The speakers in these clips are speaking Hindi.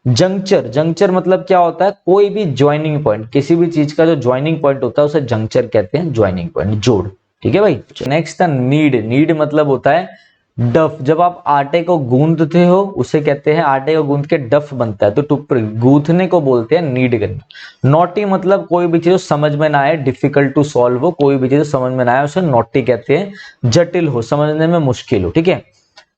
जंक्चर, जंक्चर मतलब क्या होता है, कोई भी ज्वाइनिंग पॉइंट, किसी भी चीज का जो ज्वाइनिंग पॉइंट होता है उसे जंक्चर कहते हैं, ज्वाइनिंग पॉइंट, जोड़। ठीक है भाई। नेक्स्ट था नीड, नीड मतलब होता है डफ। जब आप आटे को गूंदते हो उसे कहते हैं, आटे को गूंद के डफ बनता है, तो टुकड़े गूंथने को बोलते हैं नीड करना। नॉटी मतलब कोई भी चीज समझ में ना आए, डिफिकल्ट टू सॉल्व हो, कोई भी चीज समझ में ना आए उसे नॉटी कहते हैं, जटिल हो, समझने में मुश्किल हो। ठीक है,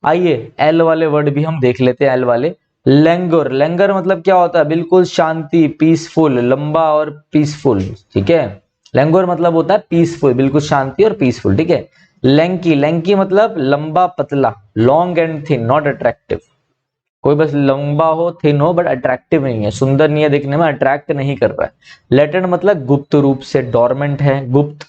आइए एल वाले वर्ड भी हम देख लेते हैं, एल वाले। लैंगर, लैंगर मतलब क्या होता है, बिल्कुल शांति, पीसफुल, लंबा और पीसफुल। ठीक है, लैंगर मतलब होता है पीसफुल, बिल्कुल शांति और पीसफुल। ठीक है, लैंकी, लैंकी मतलब लंबा पतला, long and thin, not attractive. कोई बस लंबा हो, थिन हो, बट अट्रैक्टिव नहीं है, सुंदर नहीं है दिखने में, अट्रैक्ट नहीं कर रहा है। लेटेंट मतलब गुप्त रूप से, डोरमेंट है, गुप्त।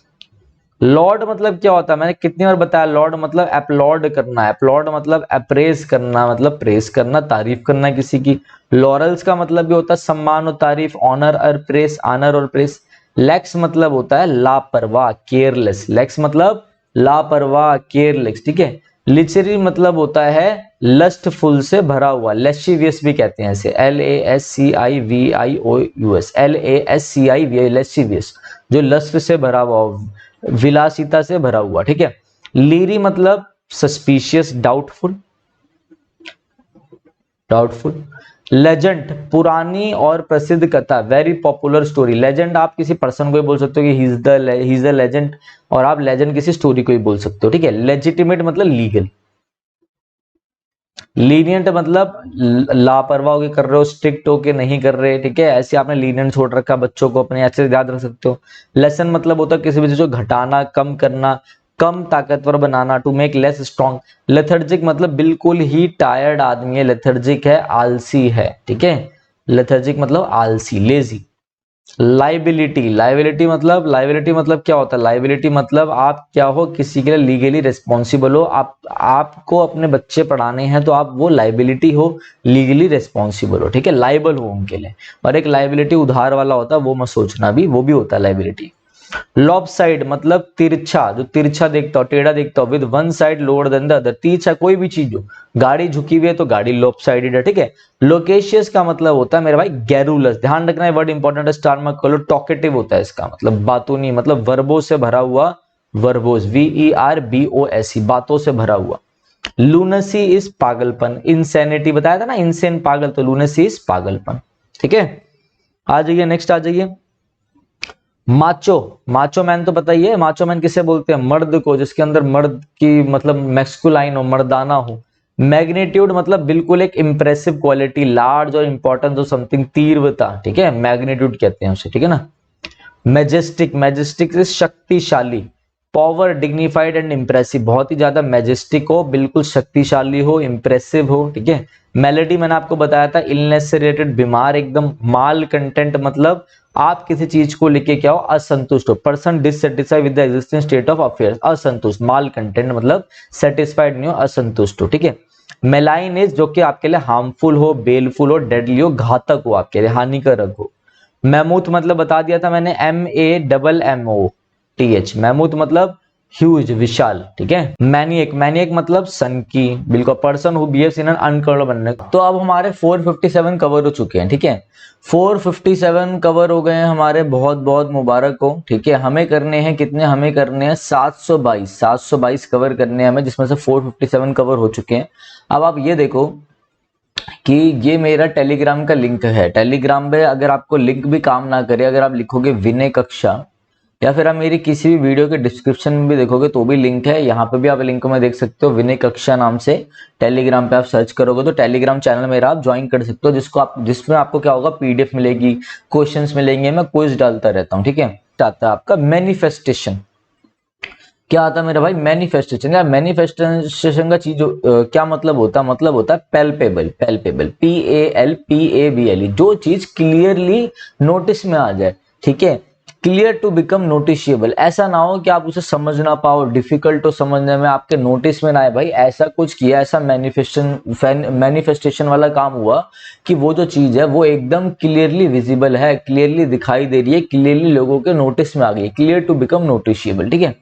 लॉर्ड मतलब क्या होता है, मैंने कितनी बार बताया, लॉर्ड मतलब अपलॉड करना है, अपलॉड मतलब अप्रेस करना, मतलब प्रेस करना, तारीफ करना किसी की। लॉरल्स का मतलब भी होता है सम्मान और तारीफ, ऑनर और प्रेस, ऑनर और प्रेस। लेक्स मतलब होता है लापरवाह, केयरलेस, लेक्स मतलब लापरवाह, केयरलेस। ठीक है, लिचरी मतलब होता है लस्टफुल से भरा हुआ, लेस्चिवियस भी कहते हैं इसे, LASCIVIOUS, LASCIVI, लेस्चिवियस, जो लस्ट से भरा हुआ, विलासिता से भरा हुआ। ठीक है, लीरी मतलब सस्पिशियस, डाउटफुल, डाउटफुल। लेजेंड पुरानी और प्रसिद्ध कथा, वेरी पॉपुलर स्टोरी। लेजेंड आप किसी पर्सन को ही बोल सकते हो कि ही इज द लेजेंड, और आप लेजेंड किसी स्टोरी को ही बोल सकते हो। ठीक है, लेजिटिमेट मतलब लीगल। लीनियंट मतलब लापरवाह होके कर रहे हो, स्ट्रिक्ट होके नहीं कर रहे। ठीक है, ऐसे आपने लीनियंट छोड़ रखा बच्चों को अपने, अच्छे से याद रख सकते हो। लेसन मतलब होता है किसी भी चीज को घटाना, कम करना, कम ताकतवर बनाना, to make less strong. Lethargic मतलब बिल्कुल ही टायर्ड आदमी है, लेथर्जिक है, आलसी है। ठीक है, लेथर्जिक मतलब आलसी, लेजी। लाइबिलिटी, लाइबिलिटी मतलब क्या होता है, लाइबिलिटी मतलब आप क्या हो, किसी के लिए लीगली रिस्पॉन्सिबल हो, आपको अपने बच्चे पढ़ाने हैं तो आप वो लाइबिलिटी हो, लीगली रिस्पॉन्सिबल हो। ठीक है, लाइबल हो उनके लिए। और एक लाइबिलिटी उधार वाला होता है, वो मत सोचना भी, वो भी होता है लाइबिलिटी। लॉब साइड मतलब तिरछा, जो तिरछा देखता हो, टेढ़ा देखता हो, with one side lower than the other, तिरछा कोई भी चीज हो, गाड़ी झुकी हुई है तो गाड़ी लॉब साइडेड है। ठीक है, लोकेशियस का मतलब होता है मेरे भाई गैरुलस, ध्यान रखना है वर्ड इंपॉर्टेंट है, स्टार मार्क कर लो। टॉकेटिव होता है इसका मतलब बातूनी, मतलब वर्बो से भरा हुआ, वर्बोस, VERBOS, बातों से भरा हुआ। लूनेसी इज पागलपन, इंसैनिटी बताया था ना, इंसेन पागल, तो लूनेसी इज पागलपन। ठीक है, आ जाइए नेक्स्ट, आ जाइए। माचो, माचो मैन तो पता ही है, माचो मैन किसे बोलते हैं, मर्द को, जिसके अंदर मर्द की मतलब मैस्कुलाइन हो, मर्दाना हो। मैग्नीट्यूड मतलब बिल्कुल एक इंप्रेसिव क्वालिटी, लार्ज और इंपॉर्टेंस हो समथिंग, तीव्रता। ठीक है, मैग्नीट्यूड कहते हैं उसे। ठीक है ना। मैजेस्टिक, मैजेस्टिक से शक्तिशाली। पावर, डिग्निफाइड एंड इंप्रेसिव, बहुत ही ज्यादा मैजेस्टिक हो, बिल्कुल शक्तिशाली हो, इंप्रेसिव हो। ठीक है, मेलेडी मैंने आपको बताया था, इलनेस से रिलेटेड, बीमार एकदम। माल कंटेंट मतलब आप किसी चीज को लेके क्या हो, असंतुष्ट हो। Person dissatisfied with the existing state of affairs, असंतुष्ट। माल कंटेंट मतलब सेटिस्फाइड नहीं हो, असंतुष्ट हो। ठीक है, मेलाइन इज जो कि आपके लिए हार्मफुल हो, बेलफुल हो, डेडली हो, घातक हो, आपके लिए हानिकारक हो। मैमूथ मतलब बता दिया था मैंने, MAMMOTH, मैमूथ मतलब ह्यूज, विशाल। ठीक है, मैनिएक, मैनिएक मतलब सन की, बिल्कुल, person who behaves in an uncontrollable बनने। तो अब हमारे 457 कवर हो चुके हैं। ठीक है, 457 कवर हो गए हैं हमारे, बहुत बहुत मुबारक हो। ठीक है, हमें करने हैं कितने, हमें करने हैं 722, 722 कवर करने हैं हमें, जिसमें से 457 कवर हो चुके हैं। अब आप ये देखो कि ये मेरा टेलीग्राम का लिंक है। टेलीग्राम पे अगर आपको लिंक भी काम ना करे, अगर आप लिखोगे विनय कक्षा, या फिर आप मेरी किसी भी वीडियो के डिस्क्रिप्शन में भी देखोगे तो भी लिंक है, यहाँ पे भी आप लिंक में देख सकते हो, विनय कक्षा नाम से टेलीग्राम पे आप सर्च करोगे तो टेलीग्राम चैनल मेरा आप ज्वाइन कर सकते हो, जिसमें आपको क्या होगा, PDF मिलेगी, क्वेश्चंस मिलेंगे, मैं क्विज डालता रहता हूँ। ठीक है, आता है आपका मैनिफेस्टेशन। क्या आता है मेरा भाई, मैनिफेस्टेशन। या मैनिफेस्टेशन का चीज क्या मतलब होता है, मतलब होता है पैल्पेबल, पैल्पेबल, PALPABLE, जो चीज क्लियरली नोटिस में आ जाए। ठीक है, क्लियर टू बिकम नोटिशियबल, ऐसा ना हो कि आप उसे समझ ना पाओ, डिफिकल्ट हो समझने में, आपके नोटिस में ना आए। भाई ऐसा कुछ किया, ऐसा मैनिफेस्टेशन वाला काम हुआ कि वो जो चीज है वो एकदम क्लियरली विजिबल है, क्लियरली दिखाई दे रही है, क्लियरली लोगों के नोटिस में आ गई, क्लियर टू बिकम नोटिशियबल। ठीक है,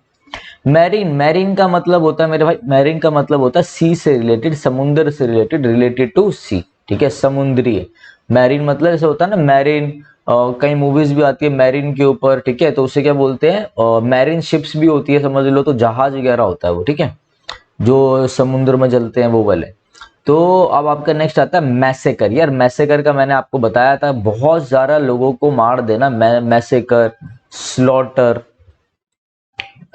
मैरीन, मैरीन का मतलब होता है मेरे भाई, मैरीन का मतलब होता है सी से रिलेटेड, समुद्र से रिलेटेड, रिलेटेड टू सी। ठीक है, समुद्री। मैरीन मतलब ऐसा होता है ना, मैरीन, कई मूवीज भी आती है मैरीन के ऊपर, ठीक है, तो उसे क्या बोलते हैं, मैरीन शिप्स भी होती है, समझ लो, तो जहाज वगैरह होता है वो, ठीक है, जो समुद्र में चलते हैं वो वाले। तो अब आपका नेक्स्ट आता है मैसेकर। यार मैसेकर का मैंने आपको बताया था, बहुत ज्यादा लोगों को मार देना, मैसेकर, स्लॉटर,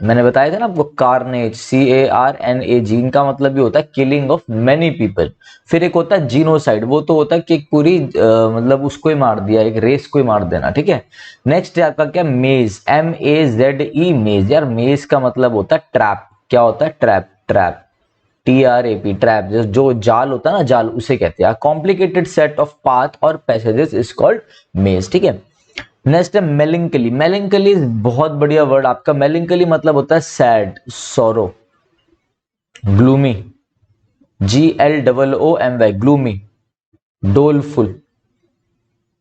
मैंने बताया था ना आपको, कार्नेज, CARNAG, इनका मतलब भी होता है किलिंग ऑफ मेनी पीपल। फिर एक होता है जीनोसाइड, वो तो होता है कि एक पूरी मतलब उसको ही मार दिया, एक रेस को ही मार देना, ठीक है। नेक्स्ट है आपका क्या, मेज, MAZE, मेज। यार मेज का मतलब होता है ट्रैप। क्या होता है, ट्रैप, ट्रैप, TRAP, ट्रैप, जो जाल होता है ना, जाल, उसे कहते हैं। कॉम्प्लिकेटेड सेट ऑफ पाथ और पैसेजेस इज कॉल्ड मेज, ठीक है। नेक्स्ट है मेलिंकली। मेलिंकली बहुत बढ़िया वर्ड आपका। मेलिंकली मतलब होता है sad, sorrow, gloomy, GLOOMY, gloomy, doleful,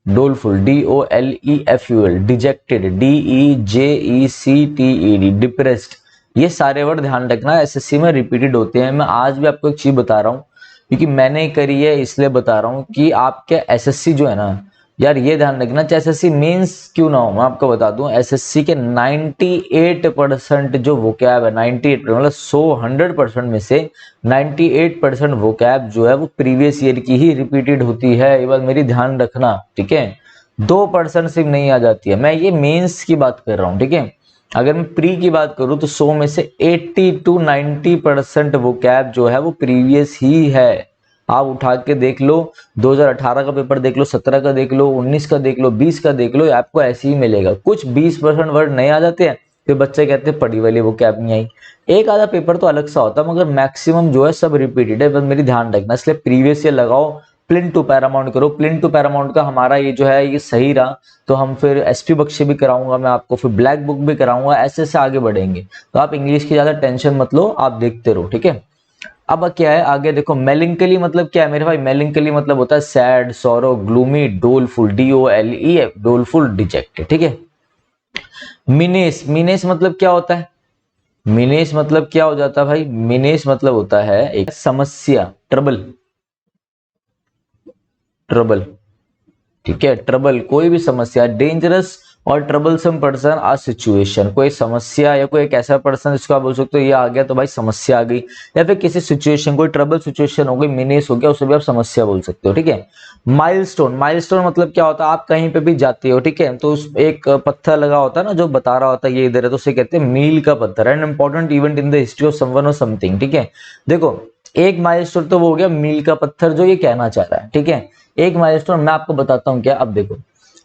doleful, DOLEFUL, dejected, DEJECTED, depressed. ये सारे वर्ड ध्यान रखना, SSC में रिपीटेड होते हैं। मैं आज भी आपको एक चीज बता रहा हूँ, क्योंकि मैंने करी है इसलिए बता रहा हूँ कि आपके SSC जो है ना, यार ये ध्यान रखना, चाहे SSC मेंस क्यों ना हो, मैं आपको बता दूं, SSC के 98% जो वोकैब है, 98 मतलब 100% में से 98% वोकैब जो है वो प्रीवियस ईयर की ही रिपीटेड होती है। ये बात मेरी ध्यान रखना, ठीक है। 2% सिर्फ नहीं आ जाती है। मैं ये मेंस की बात कर रहा हूँ, ठीक है। अगर मैं प्री की बात करूं तो 100 में से 80 to 90% वोकैब जो है वो प्रीवियस ही है। आप उठा के देख लो, 2018 का पेपर देख लो, 17 का देख लो, 19 का देख लो, 20 का देख लो, आपको ऐसे ही मिलेगा। कुछ 20% वर्ड नहीं आ जाते हैं, फिर बच्चे कहते हैं पढ़ी वाली वो कैब नहीं आई। एक आधा पेपर तो अलग सा होता है, मगर मैक्सिमम जो है सब रिपीटेड है, बस मेरी ध्यान रखना। इसलिए प्रीवियस ईयर लगाओ, प्लिंथ टू पैरामाउंट करो। प्लिंथ टू पैरामाउंट का हमारा ये जो है ये सही रहा तो हम फिर SP बख्शी भी कराऊंगा मैं आपको, फिर ब्लैक बुक भी कराऊंगा, ऐसे ऐसे आगे बढ़ेंगे। तो आप इंग्लिश की ज्यादा टेंशन मत लो, आप देखते रहो, ठीक है। अब क्या है आगे देखो, मेलिंकली मतलब क्या है मेरे भाई, मेलिंकली मतलब होता है sad, sorrow, gloomy, डोलफुल, DOLE, डोलफुल, dejected, ठीक है। मिनेस, मिनेस मतलब क्या होता है, मिनेस मतलब क्या हो जाता है भाई, मिनेस मतलब होता है एक समस्या, ट्रबल, ट्रबल, ठीक है, ट्रबल, कोई भी समस्या, डेंजरस और ट्रबलसम पर्सन आ सिचुएशन, कोई समस्या या कोई एक ऐसा पर्सन जिसको आप बोल सकते हो ये आ गया तो भाई समस्या आ गई, या फिर किसी सिचुएशन, कोई ट्रबल सिचुएशन हो गई, मिनेस हो गया, उसे भी आप समस्या बोल सकते हो, ठीक है। माइलस्टोन, माइलस्टोन मतलब क्या होता है, आप कहीं पे भी जाते हो, ठीक है, तो उस एक पत्थर लगा होता है ना जो बता रहा होता है ये इधर है, तो उसे कहते हैं मील का पत्थर, an important event in the history of someone और समथिंग, ठीक है। देखो एक माइलस्टोन तो वो हो गया मील का पत्थर, जो ये कहना चाह रहा है, ठीक है। एक माइलस्टोन मैं आपको बताता हूं क्या, अब देखो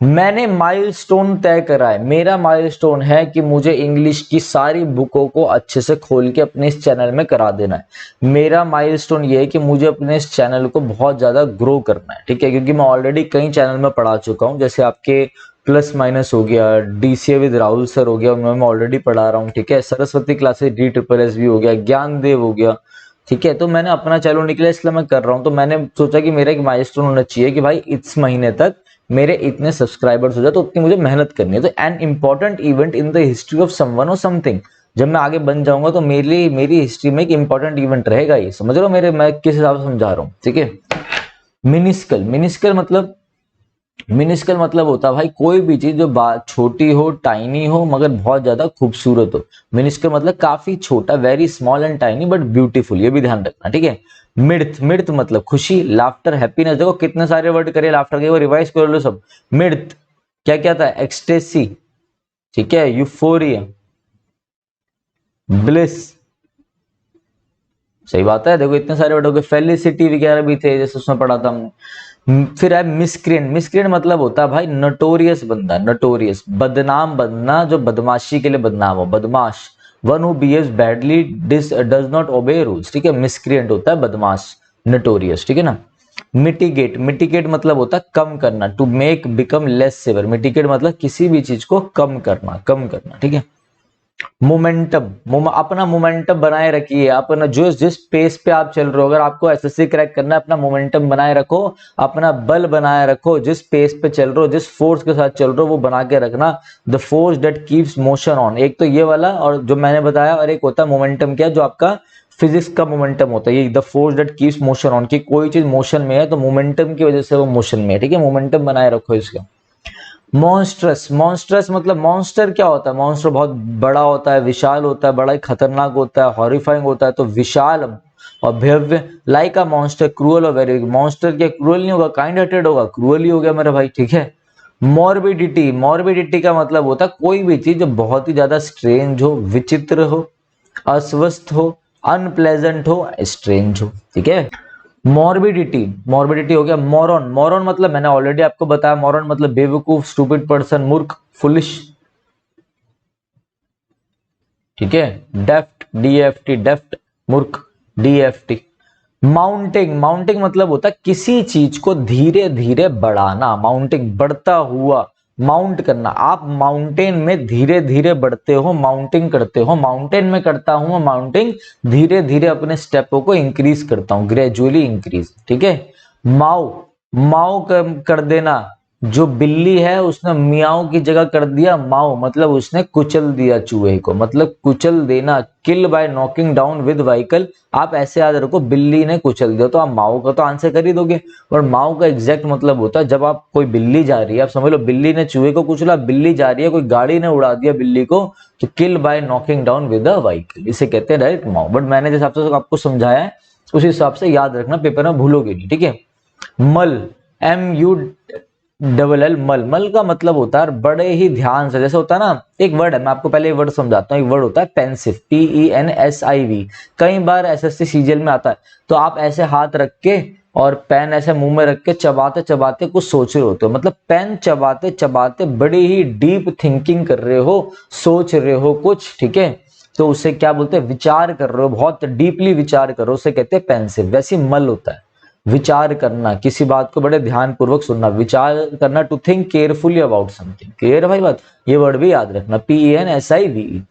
मैंने माइलस्टोन तय करा है। मेरा माइलस्टोन है कि मुझे इंग्लिश की सारी बुकों को अच्छे से खोल के अपने इस चैनल में करा देना है। मेरा माइलस्टोन ये है कि मुझे अपने इस चैनल को बहुत ज्यादा ग्रो करना है, ठीक है, क्योंकि मैं ऑलरेडी कई चैनल में पढ़ा चुका हूं, जैसे आपके प्लस माइनस हो गया, DCA विद राहुल सर हो गया, उनमें मैं ऑलरेडी पढ़ा रहा हूँ, ठीक है, सरस्वती क्लासेस DSSS भी हो गया, ज्ञानदेव हो गया, ठीक है। तो मैंने अपना चैनल निकला इसलिए मैं कर रहा हूँ। तो मैंने सोचा कि मेरा एक माइलस्टोन होना चाहिए कि भाई इस महीने तक मेरे इतने सब्सक्राइबर्स हो जाए, तो उतनी मुझे मेहनत करनी है। तो an important event in the history of someone और समथिंग, जब मैं आगे बन जाऊंगा तो मेरी हिस्ट्री में एक इंपॉर्टेंट इवेंट रहेगा। ये समझ रहे हो मेरे, मैं किस हिसाब से समझा रहा हूँ, ठीक है। मिनिस्कल, मिनिस्कल मतलब, मिनिस्कल मतलब होता है भाई कोई भी चीज जो बात छोटी हो, टाइनी हो, मगर बहुत ज्यादा खूबसूरत हो। मिनिस्कल मतलब काफी छोटा, very small and tiny but beautiful, ये भी ध्यान रखना, ठीक है। मिर्थ, मिर्थ मतलब खुशी, लाफ्टर, हैप्पीनेस। देखो कितने सारे वर्ड करे लाफ्टर के, वो रिवाइज कर लो सब। मिर्थ क्या क्या था, एक्सटेसी, ठीक है, यूफोरिया, ब्लिस, सही बात है। देखो इतने सारे वर्ड हो गए, फेलिसिटी वगैरह भी थे जैसे उसमें पढ़ा था हमने। फिर है मिसक्रिएंट, मिसक्रिएंट मतलब होता है भाई नटोरियस बंदा, नटोरियस, बदनाम बनना, जो बदमाशी के लिए बदनाम हो, बदमाश, one who behaves badly, does not obey rules, ठीक है, मिसक्रिएंट होता है बदमाश, नटोरियस, ठीक है ना। मिटिगेट, मिटिगेट मतलब होता है कम करना, to make become less severe, mitigate मतलब किसी भी चीज को कम करना, कम करना, ठीक है। मोमेंटम, अपना मोमेंटम बनाए रखिए, अपना जो जिस पेस पे आप चल रहे हो, अगर आपको SSC क्रैक करना है, अपना मोमेंटम बनाए रखो, अपना बल बनाए रखो, जिस पेस पे चल रहे हो, जिस फोर्स के साथ चल रहे हो वो बना के रखना। The force that keeps motion on, एक तो ये वाला और जो मैंने बताया, और एक होता है मोमेंटम क्या, जो आपका फिजिक्स का मोमेंटम होता है, ये the force that keeps motion on, की कोई चीज मोशन में है तो मोमेंटम की वजह से वो मोशन में है, ठीक है, मोमेंटम बनाए रखो इसका। मॉन्स्ट्रस, मॉन्स्ट्रस मतलब मॉन्स्टर क्या होता है, मॉन्स्टर बहुत बड़ा होता है, विशाल होता है, बड़ा ही खतरनाक होता है, हॉरिफाइंग होता है, तो विशाल और भव्य, लाइक अ मॉन्स्टर, क्रूअल और वेरी, मॉन्स्टर क्या क्रूअल नहीं होगा, काइंड हार्टेड होगा, क्रूअल ही हो गया मेरा भाई, ठीक है। मॉर्बिडिटी, मॉर्बिडिटी का मतलब होता है कोई भी चीज जो बहुत ही ज्यादा स्ट्रेंज हो, विचित्र हो, अस्वस्थ हो, अनप्लेजेंट हो, स्ट्रेंज हो, ठीक है। मॉर्बिडिटी, मॉर्बिडिटी हो गया। मोरन, मोरन मतलब मैंने ऑलरेडी आपको बताया, मोरन मतलब बेवकूफ, स्टूपिड पर्सन, मूर्ख, फुलिश, ठीक है। डेफ्ट, डीएफटी, डेफ्ट मूर्ख, डीएफटी। माउंटिंग, माउंटिंग मतलब होता है किसी चीज को धीरे धीरे बढ़ाना, माउंटिंग बढ़ता हुआ, माउंट करना, आप माउंटेन में धीरे धीरे बढ़ते हो, माउंटिंग करते हो, माउंटेन में करता हूं माउंटिंग, धीरे धीरे अपने स्टेपों को इंक्रीज करता हूं, ग्रेजुअली इंक्रीज, ठीक है। माओ, माओ कर देना, जो बिल्ली है उसने मियाओ की जगह कर दिया माओ, मतलब उसने कुचल दिया चूहे को, मतलब कुचल देना, kill by knocking down with vehicle, आप ऐसे याद रखो बिल्ली ने कुचल दिया, तो आप माओ का तो आंसर कर ही दोगे। और माओ का एग्जैक्ट मतलब होता है जब आप कोई बिल्ली जा रही है, आप समझ लो बिल्ली ने चूहे को कुचला, बिल्ली जा रही है, कोई गाड़ी ने उड़ा दिया बिल्ली को, तो kill by knocking down with a vehicle, इसे कहते हैं डायरेक्ट माओ। बट मैंने जिस हिसाब से आपको समझाया है उस हिसाब से याद रखना, पेपर में भूलोगे नहीं, ठीक है। मल, MULL, मल, मल का मतलब होता है बड़े ही ध्यान से, जैसे होता है ना, एक वर्ड है, मैं आपको पहले एक वर्ड समझाता हूँ, एक वर्ड होता है पेंसिव, PENSIV, कई बार SSC सीजीएल में आता है, तो आप ऐसे हाथ रख के और पेन ऐसे मुंह में रख के चबाते चबाते कुछ सोच रहे होते हो, मतलब पेन चबाते चबाते बड़ी ही डीप थिंकिंग कर रहे हो, सोच रहे हो कुछ, ठीक है, तो उसे क्या बोलते हैं, विचार कर रहे हो, बहुत डीपली विचार कर रहे हो, उसे कहते हैं पेंसिव। वैसे मल होता है विचार करना, किसी बात को बड़े ध्यान पूर्वक सुनना, विचार करना, to think carefully about something, clear है भाई बात, ये वर्ड भी याद रखना, PENSIVE।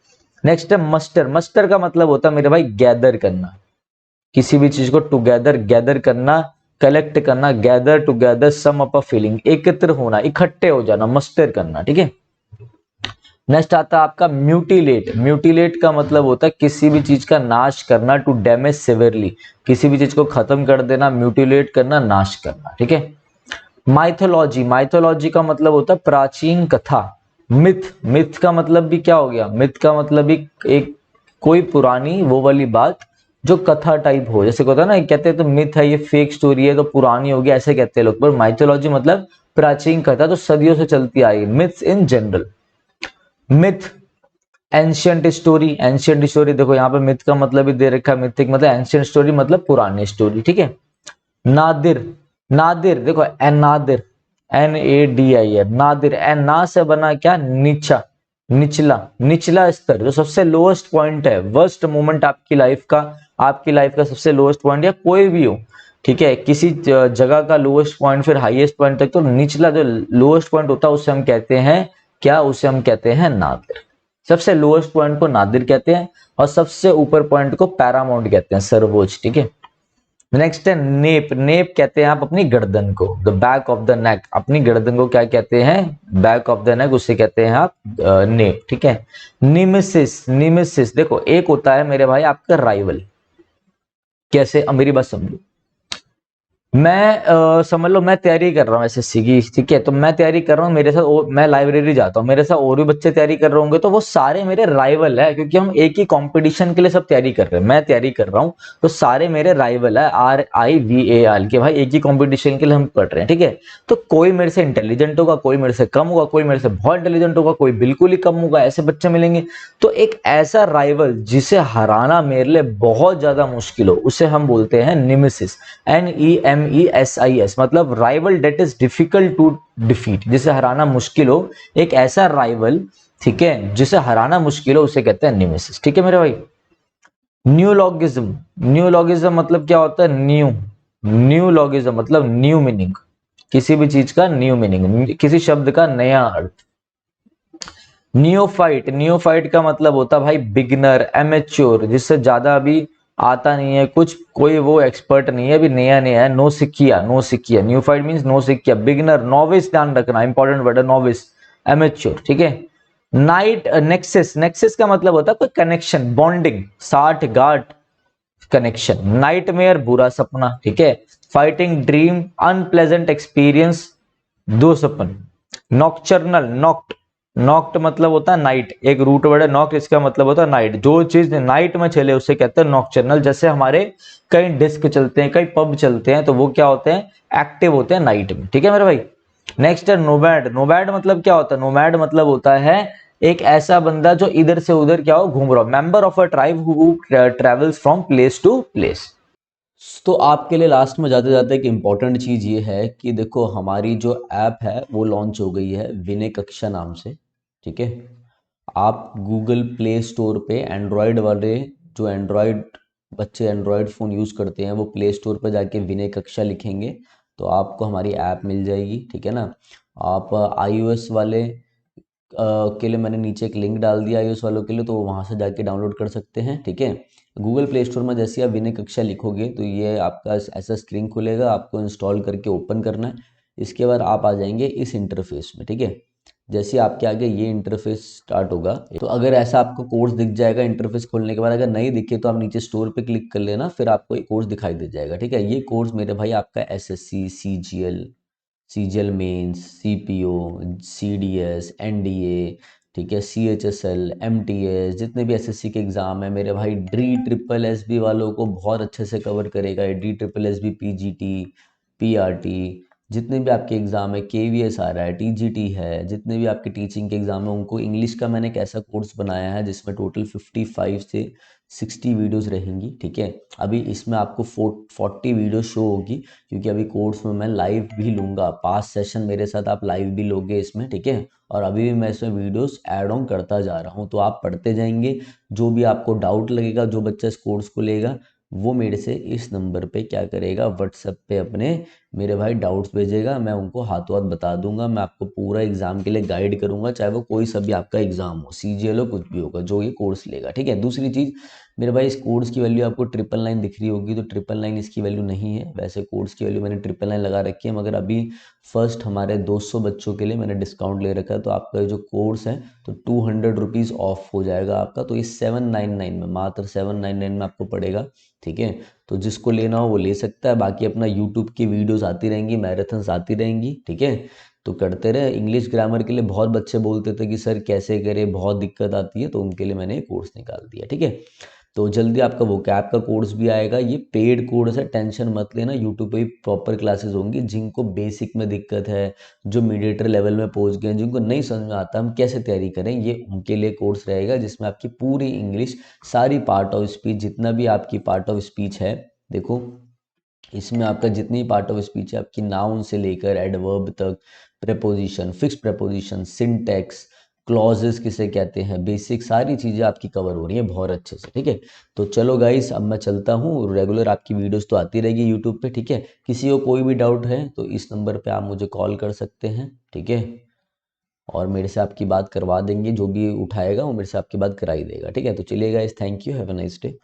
नेक्स्ट है मस्टर, मस्टर का मतलब होता है मेरे भाई गैदर करना, किसी भी चीज को टुगेदर, गैदर करना, कलेक्ट करना, gather together sum up a feeling, एकत्र होना, इकट्ठे हो जाना, मस्टर करना, ठीक है। नेक्स्ट आता है आपका म्यूटिलेट, म्यूटिलेट का मतलब होता है किसी भी चीज का नाश करना, टू डैमेज सिवियरली, किसी भी चीज को खत्म कर देना, म्यूटिलेट करना, नाश करना, ठीक है। माइथोलॉजी, माइथोलॉजी का मतलब होता है प्राचीन कथा। मिथ, मिथ का मतलब भी क्या हो गया, मिथ का मतलब भी एक कोई पुरानी वो वाली बात जो कथा टाइप हो, जैसे होता है ना, कहते हैं तो मिथ है, ये फेक स्टोरी है तो पुरानी होगी, ऐसे कहते हैं लोग, पर माइथोलॉजी मतलब प्राचीन कथा, तो सदियों से चलती आई, myths in general. Myth, ancient story, ancient story देखो यहाँ पे मिथ का मतलब भी दे रखा है, मिथिक मतलब एंशियंट स्टोरी मतलब पुरानी स्टोरी, ठीक है। नादिर, नादिर देखो नादिर, NADIR, नादिर, ना से बना क्या, नीचा, निचला, निचला स्तर, जो सबसे लोएस्ट पॉइंट है, वर्स्ट मोमेंट आपकी लाइफ का, आपकी लाइफ का सबसे लोएस्ट पॉइंट या कोई भी हो, ठीक है, किसी जगह का लोएस्ट पॉइंट फिर हाईएस्ट पॉइंट तक, तो निचला जो लोएस्ट पॉइंट होता है उसे हम कहते हैं क्या, उसे हम कहते हैं नादिर। सबसे लोएस्ट पॉइंट को नादिर कहते हैं और सबसे ऊपर पॉइंट को पैरामाउंट कहते हैं, सर्वोच्च, ठीक है। नेक्स्ट है नेप, नेप कहते हैं आप अपनी गर्दन को, the back of the neck, अपनी गर्दन को क्या कहते हैं, बैक ऑफ द नेक, उसे कहते हैं आप नेप, ठीक है। निमेसिस, निमेसिस देखो एक होता है मेरे भाई आपका राइवल, कैसे, अब मेरी बात समझो, मैं समझ लो मैं तैयारी कर रहा हूँ SSC की, ठीक है, तो मैं तैयारी कर रहा हूँ, मेरे साथ मैं लाइब्रेरी जाता हूँ, मेरे साथ और भी बच्चे तैयारी कर रहे होंगे, तो वो सारे मेरे राइवल है, क्योंकि हम एक ही कंपटीशन के लिए सब तैयारी कर रहे हैं, मैं तैयारी कर रहा हूँ, तो सारे मेरे राइवल है, RIVAL के भाई, एक ही कंपटीशन के लिए हम पढ़ रहे हैं, ठीक है। तो कोई मेरे से इंटेलिजेंट होगा, कोई मेरे से कम होगा, कोई मेरे से बहुत इंटेलिजेंट होगा, कोई बिल्कुल ही कम होगा, ऐसे बच्चे मिलेंगे। तो एक ऐसा राइवल जिसे हराना मेरे लिए बहुत ज्यादा मुश्किल हो, उसे हम बोलते हैं निमेसिस, NEMESIS, मतलब rival that is difficult to defeat, जिसे हराना मुश्किल हो, एक ऐसा राइवल, ठीक है, जिसे हराना मुश्किल हो, उसे कहते हैं निमेसिस, ठीक है मेरे भाई। न्यूलॉगिज्म, न्यूलॉगिज्म मतलब क्या होता है, न्यू, न्यूलॉगिज्म मतलब न्यू मीनिंग, किसी भी चीज का न्यू मीनिंग, किसी शब्द का नया अर्थ। नियोफाइट, नियोफाइट का मतलब होता है भाई बिगिनर, एमेच्योर, जिससे ज्यादा अभी आता नहीं है कुछ, कोई वो एक्सपर्ट नहीं है, अभी नया नया है, नो सिकिया, नो सिकिया, न्यूफाइट मींस नो सिकिया, बिगिनर, नोविस ध्यान रखना, इंपॉर्टेंट वर्ड है नोविस, एमेच्योर, ठीक है। नाइट, नेक्सस, नेक्सस का मतलब होता है कोई कनेक्शन, बॉन्डिंग, साठ गांठ, कनेक्शन, नाइटमेयर बुरा सपना, ठीक है, फाइटिंग ड्रीम अनप्लेजेंट एक्सपीरियंस दो सपन, नॉक्चर्नल नॉक्ट, नॉक्ट मतलब होता है नाइट, एक रूट वर्ड है नॉक्ट, इसका मतलब होता है नाइट, जो चीज नाइट में चले उसे कहते हैं नॉक्चर्नल। जैसे हमारे कई डिस्क चलते हैं, कई पब चलते हैं, तो वो क्या होते हैं, एक्टिव होते हैं नाइट में, ठीक है मेरे भाई। नेक्स्ट है नोमैड, नोमैड मतलब क्या होता है, नोमैड मतलब होता है एक ऐसा बंदा जो इधर से उधर क्या हो घूम रहा हो, member of a tribe who travels from place to place. तो आपके लिए लास्ट में जाते जाते एक इम्पॉर्टेंट चीज़ ये है कि देखो हमारी जो ऐप है वो लॉन्च हो गई है विनय कक्षा नाम से, ठीक है। आप गूगल प्ले स्टोर पे एंड्रॉयड वाले, जो एंड्रॉयड बच्चे एंड्रॉयड फ़ोन यूज़ करते हैं, वो प्ले स्टोर पर जाके विनय कक्षा लिखेंगे तो आपको हमारी ऐप मिल जाएगी, ठीक है ना। आप iOS वाले के लिए मैंने नीचे एक लिंक डाल दिया iOS वालों के लिए, तो वहाँ से जाके डाउनलोड कर सकते हैं, ठीक है। गूगल प्ले स्टोर में जैसे आप विनय कक्षा लिखोगे तो ये आपका ऐसा स्क्रीन खुलेगा, आपको इंस्टॉल करके ओपन करना है। इसके बाद आप आ जाएंगे इस इंटरफेस में, ठीक है। जैसे आपके आगे ये इंटरफेस स्टार्ट होगा, तो अगर ऐसा आपको कोर्स दिख जाएगा इंटरफेस खोलने के बाद, अगर नहीं दिखे तो आप नीचे स्टोर पे क्लिक कर लेना, फिर आपको एक कोर्स दिखाई दे जाएगा, ठीक है। ये कोर्स मेरे भाई आपका SSC, CGL mains, CPO, CDS, NDA, ठीक है, सीएचएसएल, एमटीएस, जितने भी एसएससी के एग्ज़ाम है मेरे भाई, डी ट्रिपल एसबी वालों को बहुत अच्छे से कवर करेगा, D triple SB, PGT, PRT, जितने भी आपके एग्ज़ाम है, केवीएस आ रहा है, टीजीटी है, जितने भी आपके टीचिंग के एग्ज़ाम है उनको इंग्लिश का मैंने एक ऐसा कोर्स बनाया है जिसमें टोटल 55 से 60 वीडियोस रहेंगी, ठीक है। अभी इसमें आपको 40 वीडियो शो होगी, क्योंकि अभी कोर्स में मैं लाइव भी लूँगा, 5 सेशन मेरे साथ आप लाइव भी लोगे इसमें, ठीक है। और अभी भी मैं इसमें वीडियोस ऐड ऑन करता जा रहा हूँ, तो आप पढ़ते जाएंगे। जो भी आपको डाउट लगेगा, जो बच्चा इस कोर्स को लेगा वो मेरे से इस नंबर पे क्या करेगा, व्हाट्सएप पे अपने मेरे भाई डाउट्स भेजेगा, मैं उनको हाथों हाथ बता दूंगा। मैं आपको पूरा एग्जाम के लिए गाइड करूंगा, चाहे वो कोई सा भी आपका एग्जाम हो, सीजीएल हो, कुछ भी होगा, जो ये कोर्स लेगा, ठीक है। दूसरी चीज़ मेरे भाई, इस कोर्स की वैल्यू आपको 999 दिख रही होगी, तो 999 इसकी वैल्यू नहीं है। वैसे कोर्स की वैल्यू मैंने 999 लगा रखी है, मगर अभी फर्स्ट हमारे 200 बच्चों के लिए मैंने डिस्काउंट ले रखा है, तो आपका जो कोर्स है तो 200 रुपीज़ ऑफ हो जाएगा आपका, तो ये 799 में, मात्र 799 में आपको पड़ेगा, ठीक है। तो जिसको लेना हो वो ले सकता है। बाकी अपना यूट्यूब की वीडियोस आती रहेंगी, मैराथन्स आती रहेंगी, ठीक है। तो करते रहे। इंग्लिश ग्रामर के लिए बहुत बच्चे बोलते थे कि सर कैसे करें, बहुत दिक्कत आती है, तो उनके लिए मैंने कोर्स निकाल दिया, ठीक है। तो जल्दी आपका वोकैब का कोर्स भी आएगा, ये पेड कोर्स है, टेंशन मत लेना। यूट्यूब पे भी प्रॉपर क्लासेस होंगी। जिनको बेसिक में दिक्कत है, जो मीडिएटर लेवल में पहुंच गए हैं, जिनको नहीं समझ में आता हम कैसे तैयारी करें, ये उनके लिए कोर्स रहेगा, जिसमें आपकी पूरी इंग्लिश, सारी पार्ट ऑफ स्पीच, जितना भी आपकी पार्ट ऑफ स्पीच है, देखो इसमें आपका जितनी पार्ट ऑफ स्पीच है, आपकी नाउन से लेकर एडवर्ब तक, preposition, fix preposition, syntax, clauses किसे कहते हैं, बेसिक सारी चीज़ें आपकी कवर हो रही हैं बहुत अच्छे से, ठीक है। तो चलो गाइस, अब मैं चलता हूँ। रेगुलर आपकी वीडियोस तो आती रहेगी यूट्यूब पे, ठीक है। किसी को कोई भी डाउट है तो इस नंबर पे आप मुझे कॉल कर सकते हैं, ठीक है। और मेरे से आपकी बात करवा देंगे, जो भी उठाएगा वो मेरे से आपकी बात करा ही देगा, ठीक है। तो चलिए guys, thank you, have a nice day.